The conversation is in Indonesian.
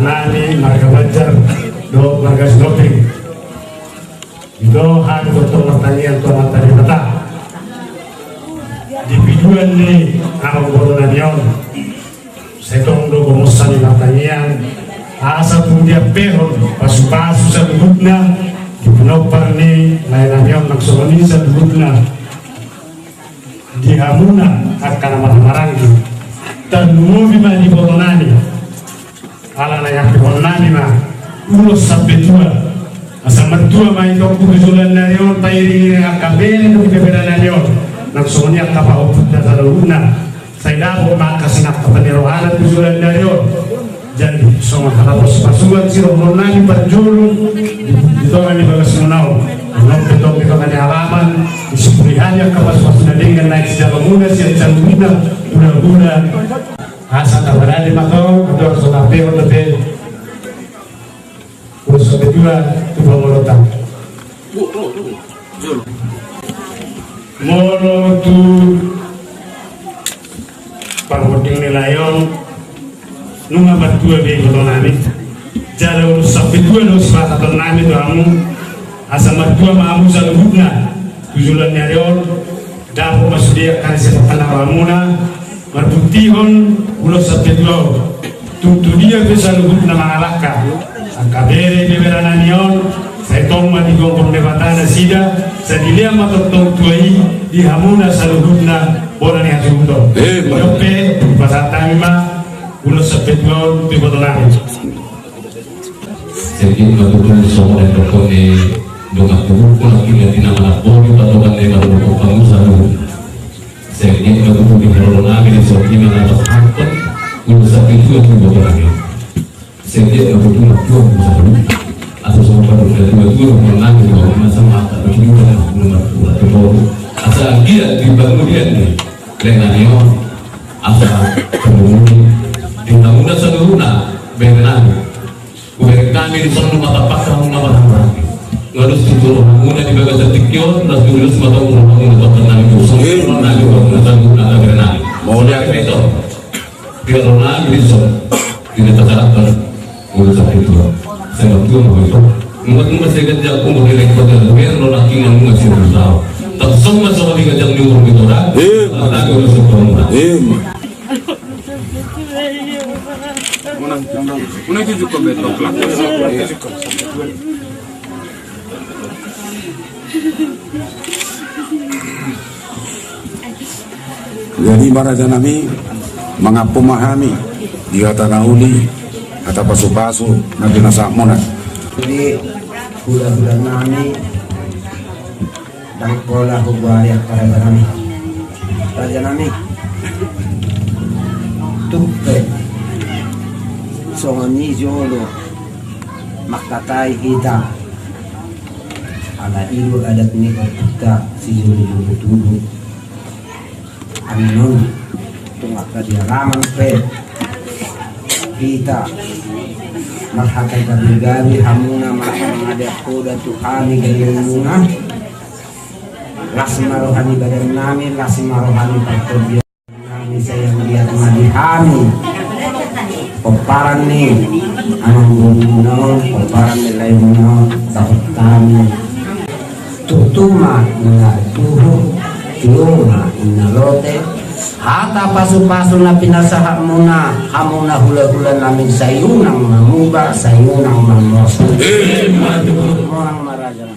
nani marga Banjar do marga Sloping do han untuk pertanyaan tuan tadi mata di videoan ni ang bola niyon setong do gomosan ni pertanyaan asa pun dia peron pasu-pasu sa lubna di penopar ni lain niyon nagsumani sa lubna di hamuna akan marang-maranggi dan muvi ma di botonani ala na yang botonani ma ulos sampai tua asa mertua ma itu kujulan narion pairi akabene do kebeda narion nagsumani akapa oput da lubna saya dapat makas nak kepenerohanan kujulan narion jadi semua harus pasukan si botonani berjulung itu kan di bagas menau belum betul di bagian halaman disebutnya kapas-kapas dengan naik sejalan muda siap cangguna guna asa tabaran di makau kedua sudah peor lebih urusan kedua itu pemolotan molo tu parwoting nilayon nunga batua be botonami jala urusan kedua no sebatas botonami tu amu asa matua maamu sa lubna tujulan nyariol dapo masudia kan sepak panawamuna marbutihon ulos sa pedlo tutudia bisa lubna mangalaka akabere beberana nion sa itong matigong pemdebatana sida sa dilia matotong tuai di hamuna sa lubna bola ni hatuto yope pasatangima ulos sa pedlo tibotonami jadi matutunan semua dan berkoni dengan tubuhku lagi lihat di nama poli patokan dengan tubuh kamu selalu saya ingin tubuh di dalam lagi di sini mana atas angkot urusan itu yang tubuh lagi saya ingin tubuh kamu selalu asal semua pada tubuh menang di bawah masa mata begitu dan belum tubuh asal dia di bangun dia nih dengan dia asal kemudian di bangunan seluruhnya berenang kami di sana mata pakar mengapa harus dituruh muna di bagas tertikyo terus dulus mata muna dokter nang itu semua nang muna nang mau lihat itu dia nang itu tidak tercatat urusan itu saya betul mau itu mungkin masih kerja aku mau direkod biar nang kingan masih tahu tak semua sama di kerja di umur itu dah nang urusan muna una itu cukup betul jadi para janami mga pumahami di kata uli kata pasu-pasu na pinasamo na jadi bulan-bulan nami dan pola hubari para janami tupe songani jolo maktatai kita ala ilu adat ni kita si jolo tubuh anon tungaka di halaman pe kita marhakai kabigami hamuna ma'amada koda tu kami gayununa lasma rohani badan nami lasma rohani pertobia nami sayang lihat madi kami peparan nih anong bunuh peparan nilai bunuh dapat kami tutuma na tuhu tiuma inalote hata pasu-pasu na pinasaha muna hamuna hula-hula namin sayunang mamuba sayunang mamosa orang maraja